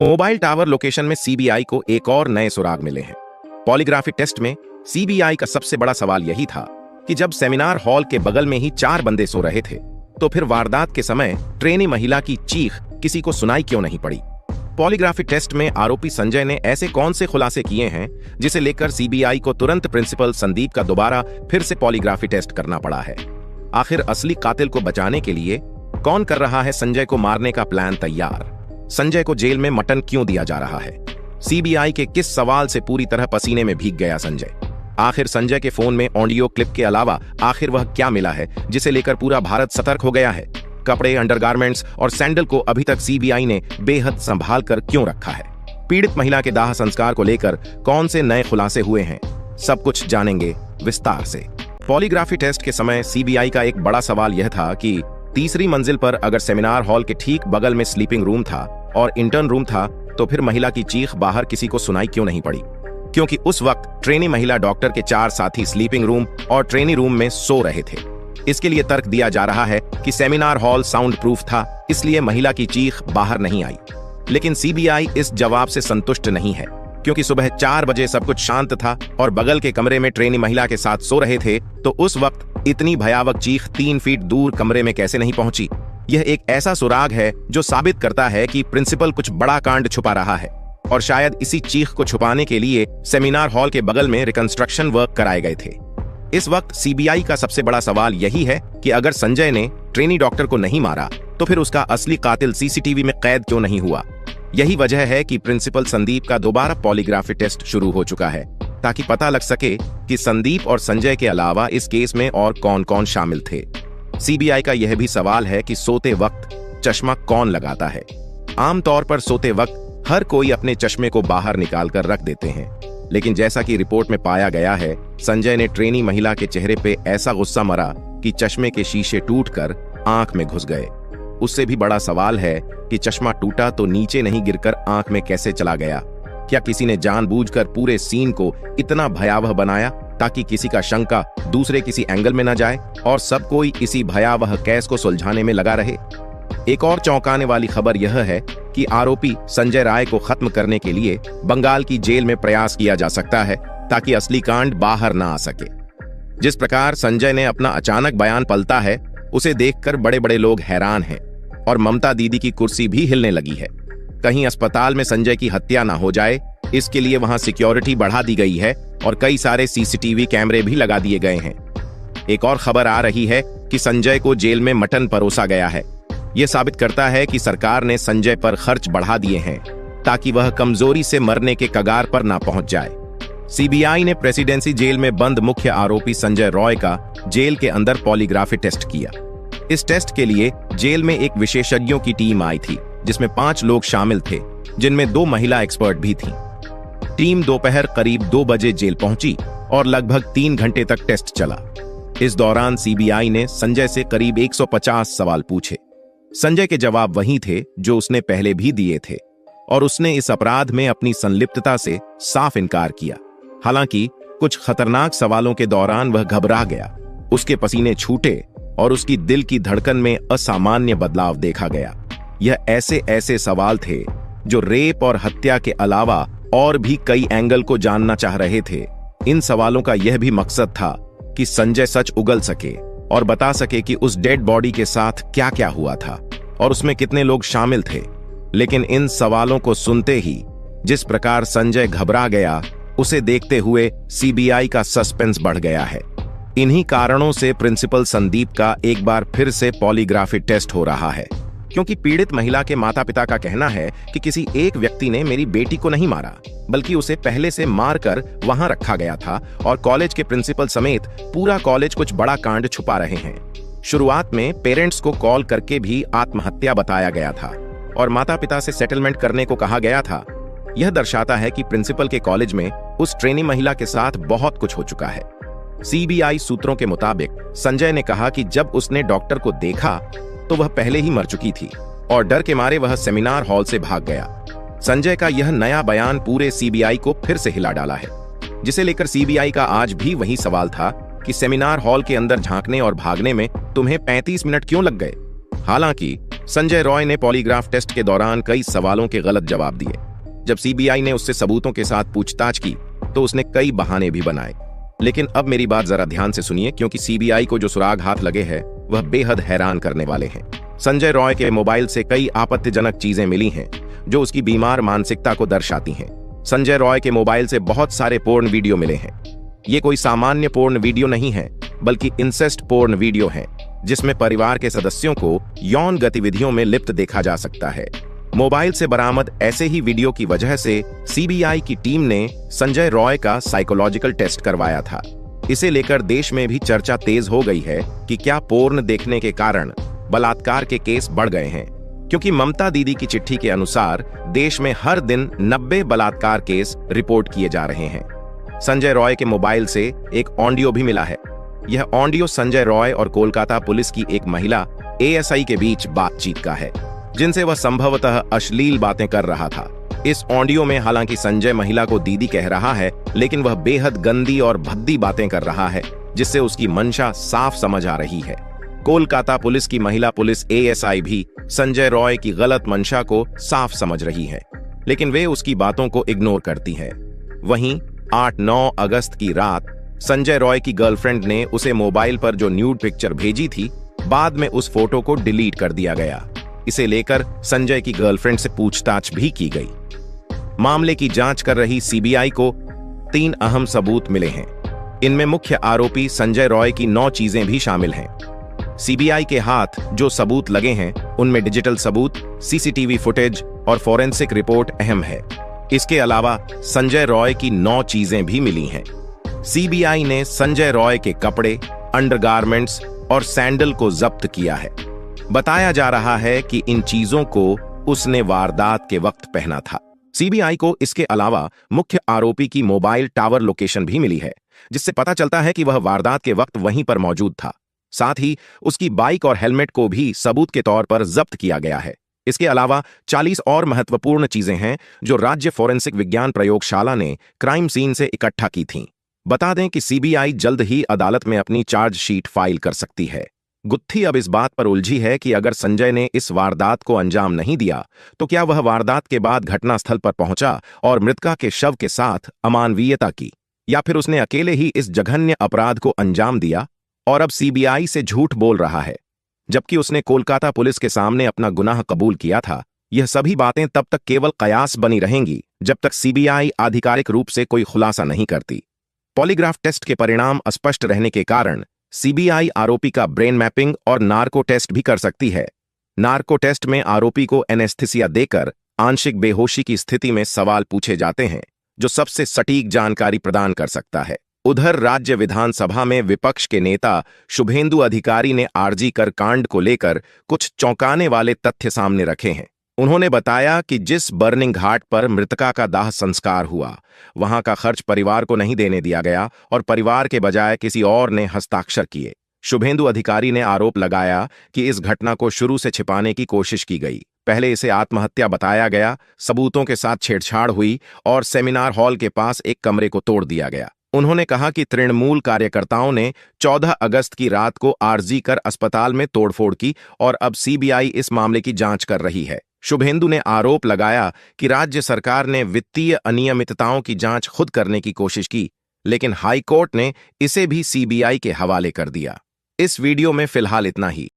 Mobile tower location में CBI को एक और नए सुराग मिले हैं। पॉलीग्राफी टेस्ट में सीबीआई का सबसे बड़ा सवाल यही था कि जब सेमिनार हॉल के बगल में ही 4 बंदे सो रहे थे तो फिर वारदात के समय ट्रेनी महिला की चीख किसी को सुनाई क्यों नहीं पड़ी। पॉलीग्राफी टेस्ट में आरोपी संजय ने ऐसे कौन से खुलासे किए हैं जिसे लेकर सीबीआई को तुरंत प्रिंसिपल संदीप का दोबारा फिर से पॉलीग्राफी टेस्ट करना पड़ा है। आखिर असली कातिल को बचाने के लिए कौन कर रहा है संजय को मारने का प्लान तैयार? संजय को जेल में मटन क्यों दिया जा रहा है? सीबीआई के किस सवाल से पूरी तरह पसीने में भीग गया संजय? आखिर संजय के फोन में ऑडियो क्लिप के अलावा आखिर वह क्या मिला है जिसे लेकर पूरा भारत सतर्क हो गया है? कपड़े, अंडरगारमेंट्स और सैंडल को अभी तक सीबीआई ने बेहद संभाल कर क्यों रखा है? पीड़ित महिला के दाह संस्कार को लेकर कौन से नए खुलासे हुए हैं? सब कुछ जानेंगे विस्तार से। पॉलीग्राफी टेस्ट के समय सीबीआई का एक बड़ा सवाल यह था कि तीसरी मंजिल पर अगर सेमिनार हॉल के ठीक बगल में स्लीपिंग रूम था और इंटर्न रूम था तो फिर महिला की चीख बाहर किसी को सुनाई क्यों नहीं पड़ी? क्योंकि उस वक्त ट्रेनी महिला डॉक्टर के 4 साथी स्लीपिंग रूम और ट्रेनी रूम में सो रहे थे। इसके लिए तर्क दिया जा रहा है कि सेमिनार हॉल साउंड प्रूफ था, इसलिए महिला की चीख बाहर नहीं आई। लेकिन सीबीआई इस जवाब से संतुष्ट नहीं है, क्योंकि सुबह 4 बजे सब कुछ शांत था और बगल के कमरे में ट्रेनी महिला के साथ सो रहे थे, तो उस वक्त इतनी भयावह चीख 3 फीट दूर कमरे में कैसे नहीं पहुंची? यह एक ऐसा सुराग है जो साबित करता है कि प्रिंसिपल कुछ बड़ा कांड छुपा रहा है और शायद इसी चीख को छुपाने के लिए सेमिनार हॉल के बगल में रिकंस्ट्रक्शन वर्क कराए गए थे। इस वक्त सीबीआई का सबसे बड़ा सवाल यही है कि अगर संजय ने ट्रेनी डॉक्टर को नहीं मारा तो फिर उसका असली कातिल सीसीटीवी में कैद क्यों नहीं हुआ? यही वजह है कि प्रिंसिपल संदीप का दोबारा पॉलीग्राफी टेस्ट शुरू हो चुका है, ताकि पता लग सके कि संदीप और संजय के अलावा इस केस में और कौन कौन शामिल थे। सीबीआई का यह भी सवाल है कि सोते वक्त चश्मा कौन लगाता है? आमतौर पर सोते वक्त हर कोई अपने चश्मे को बाहर निकाल कर रख देते हैं, लेकिन जैसा कि रिपोर्ट में पाया गया है, संजय ने ट्रेनी महिला के चेहरे पे ऐसा गुस्सा मरा कि चश्मे के शीशे टूटकर आंख में घुस गए। उससे भी बड़ा सवाल है कि चश्मा टूटा तो नीचे नहीं गिरकर आंख में कैसे चला गया? क्या किसी ने जानबूझकर पूरे सीन को इतना भयावह बनाया ताकि किसी का शंका दूसरे किसी एंगल में न जाए और सब कोई इसी भयावह केस को सुलझाने में लगा रहे? एक और चौंकाने वाली खबर यह है कि आरोपी संजय राय को खत्म करने के लिए बंगाल की जेल में प्रयास किया जा सकता है ताकि असली कांड बाहर न आ सके। जिस प्रकार संजय ने अपना अचानक बयान पलटा है, उसे देखकर बड़े बड़े लोग हैरान हैं और ममता दीदी की कुर्सी भी हिलने लगी है। कहीं अस्पताल में संजय की हत्या ना हो जाए, इसके लिए वहां सिक्योरिटी बढ़ा दी गई है और कई सारे सीसीटीवी कैमरे भी लगा दिए गए हैं। एक और खबर आ रही है कि संजय को जेल में मटन परोसा गया है। यह साबित करता है कि सरकार ने संजय पर खर्च बढ़ा दिए हैं ताकि वह कमजोरी से मरने के कगार पर ना पहुंच जाए। सीबीआई ने प्रेसिडेंसी जेल में बंद मुख्य आरोपी संजय रॉय का जेल के अंदर पॉलीग्राफी टेस्ट किया। इस टेस्ट के लिए जेल में एक विशेषज्ञों की टीम आई थी, जिसमें 5 लोग शामिल थे, जिनमें 2 महिला एक्सपर्ट भी थीं। टीम दोपहर करीब 2 बजे जेल पहुंची और लगभग 3 घंटे तक टेस्ट चला। इस दौरान सीबीआई ने संजय से करीब 150 सवाल पूछे। संजय के जवाब वही थे जो उसने पहले भी दिए थे और उसने इस अपराध में अपनी संलिप्तता से साफ इनकार किया। हालांकि कुछ खतरनाक सवालों के दौरान वह घबरा गया, उसके पसीने छूटे और उसकी दिल की धड़कन में असामान्य बदलाव देखा गया। यह ऐसे सवाल थे जो रेप और हत्या के अलावा और भी कई एंगल को जानना चाह रहे थे। इन सवालों का यह भी मकसद था कि संजय सच उगल सके और बता सके कि उस डेड बॉडी के साथ क्या क्या हुआ था और उसमें कितने लोग शामिल थे। लेकिन इन सवालों को सुनते ही जिस प्रकार संजय घबरा गया, उसे देखते हुए सीबीआई का सस्पेंस बढ़ गया है। इन्हीं कारणों से प्रिंसिपल संदीप का एक बार फिर से पॉलीग्राफी टेस्ट हो रहा है, क्योंकि पीड़ित महिला के माता पिता का कहना है कि किसी एक व्यक्ति ने मेरी बेटी को नहीं मारा, बल्कि उसे पहले से मारकर वहां रखा गया था और कॉलेज के प्रिंसिपल समेत पूरा कॉलेज कुछ बड़ा कांड छुपा रहे हैं। शुरुआत में पेरेंट्स को कॉल करके भी आत्महत्या बताया गया था और माता पिता से सेटलमेंट करने को कहा गया था। यह दर्शाता है कि प्रिंसिपल के कॉलेज में उस ट्रेनी महिला के साथ बहुत कुछ हो चुका है। सीबीआई सूत्रों के मुताबिक संजय ने कहा कि जब उसने डॉक्टर को देखा तो वह पहले ही मर चुकी थी और डर के मारे वह सेमिनार हॉल से भाग गया। संजय का यह नया बयान पूरे सीबीआई को फिर से हिला डाला है, जिसे लेकर सीबीआई का आज भी वही सवाल था कि सेमिनार हॉल के अंदर झांकने और भागने में तुम्हें 35 मिनट क्यों लग गए? हालांकि संजय रॉय ने पॉलीग्राफ टेस्ट के दौरान कई सवालों के गलत जवाब दिए। जब सीबीआई ने उससे सबूतों के साथ पूछताछ की तो उसने कई बहाने भी बनाए। लेकिन अब मेरी बात जरा ध्यान से सुनिए, क्योंकि सीबीआई को जो सुराग हाथ लगे हैं वह बेहद हैरान करने वाले हैं। संजय रॉय के मोबाइल से कई आपत्तिजनक चीजें मिली हैं जो उसकी बीमार मानसिकता को दर्शाती हैं। संजय रॉय के मोबाइल से बहुत सारे पोर्न वीडियो मिले हैं। ये कोई सामान्य पोर्न वीडियो नहीं है, बल्कि इंसेस्ट पोर्न वीडियो है, जिसमें परिवार के सदस्यों को यौन गतिविधियों में लिप्त देखा जा सकता है। मोबाइल से बरामद ऐसे ही वीडियो की वजह से सीबीआई की टीम ने संजय रॉय का साइकोलॉजिकल टेस्ट करवाया था। इसे लेकर देश में भी चर्चा तेज हो गई है कि क्या पोर्न देखने के कारण बलात्कार के केस बढ़ गए हैं, क्योंकि ममता दीदी की चिट्ठी के अनुसार देश में हर दिन 90 बलात्कार केस रिपोर्ट किए जा रहे हैं। संजय रॉय के मोबाइल से एक ऑडियो भी मिला है। यह ऑडियो संजय रॉय और कोलकाता पुलिस की एक महिला एएसआई के बीच बातचीत का है, जिनसे वह संभवतः अश्लील बातें कर रहा था। इस ऑडियो में हालांकि संजय महिला को दीदी कह रहा है, लेकिन वह बेहद गंदी और भद्दी बातें कर रहा है, जिससे उसकी मंशा साफ समझ आ रही है। कोलकाता पुलिस की महिला पुलिस एएसआई भी संजय रॉय की गलत मंशा को साफ समझ रही है, लेकिन वे उसकी बातों को इग्नोर करती है। वहीं 8-9 अगस्त की रात संजय रॉय की गर्लफ्रेंड ने उसे मोबाइल पर जो न्यूड पिक्चर भेजी थी, बाद में उस फोटो को डिलीट कर दिया गया। इसे लेकर संजय की गर्लफ्रेंड से पूछताछ भी की गई। मामले की जांच कर रही सीबीआई को 3 अहम सबूत मिले हैं। इनमें मुख्य आरोपी संजय रॉय की 9 चीजें भी शामिल हैं। सीबीआई के हाथ जो सबूत लगे हैं उनमें डिजिटल सबूत, सीसीटीवी फुटेज और फोरेंसिक रिपोर्ट अहम है। इसके अलावा संजय रॉय की 9 चीजें भी मिली हैं। सीबीआई ने संजय रॉय के कपड़े, अंडरगारमेंट्स और सैंडल को जब्त किया है। बताया जा रहा है कि इन चीजों को उसने वारदात के वक्त पहना था। सीबीआई को इसके अलावा मुख्य आरोपी की मोबाइल टावर लोकेशन भी मिली है, जिससे पता चलता है कि वह वारदात के वक्त वहीं पर मौजूद था। साथ ही उसकी बाइक और हेलमेट को भी सबूत के तौर पर जब्त किया गया है। इसके अलावा 40 और महत्वपूर्ण चीजें हैं जो राज्य फोरेंसिक विज्ञान प्रयोगशाला ने क्राइम सीन से इकट्ठा की थीं। बता दें कि सीबीआई जल्द ही अदालत में अपनी चार्जशीट फाइल कर सकती है। गुत्थी अब इस बात पर उलझी है कि अगर संजय ने इस वारदात को अंजाम नहीं दिया तो क्या वह वारदात के बाद घटनास्थल पर पहुंचा और मृतका के शव के साथ अमानवीयता की, या फिर उसने अकेले ही इस जघन्य अपराध को अंजाम दिया और अब सीबीआई से झूठ बोल रहा है, जबकि उसने कोलकाता पुलिस के सामने अपना गुनाह कबूल किया था। यह सभी बातें तब तक केवल कयास बनी रहेंगी जब तक सीबीआई आधिकारिक रूप से कोई खुलासा नहीं करती। पॉलीग्राफ टेस्ट के परिणाम अस्पष्ट रहने के कारण सीबीआई आरोपी का ब्रेन मैपिंग और नार्को टेस्ट भी कर सकती है। नार्को टेस्ट में आरोपी को एनेस्थीसिया देकर आंशिक बेहोशी की स्थिति में सवाल पूछे जाते हैं, जो सबसे सटीक जानकारी प्रदान कर सकता है। उधर राज्य विधानसभा में विपक्ष के नेता शुभेंदु अधिकारी ने आरजी कर कांड को लेकर कुछ चौंकाने वाले तथ्य सामने रखे हैं। उन्होंने बताया कि जिस बर्निंग घाट पर मृतका का दाह संस्कार हुआ, वहां का खर्च परिवार को नहीं देने दिया गया और परिवार के बजाय किसी और ने हस्ताक्षर किए। शुभेंदु अधिकारी ने आरोप लगाया कि इस घटना को शुरू से छिपाने की कोशिश की गई। पहले इसे आत्महत्या बताया गया, सबूतों के साथ छेड़छाड़ हुई और सेमिनार हॉल के पास एक कमरे को तोड़ दिया गया। उन्होंने कहा कि तृणमूल कार्यकर्ताओं ने 14 अगस्त की रात को आरजी कर अस्पताल में तोड़फोड़ की और अब सीबीआई इस मामले की जांच कर रही है। शुभेंदु ने आरोप लगाया कि राज्य सरकार ने वित्तीय अनियमितताओं की जांच खुद करने की कोशिश की, लेकिन हाईकोर्ट ने इसे भी सीबीआई के हवाले कर दिया। इस वीडियो में फिलहाल इतना ही।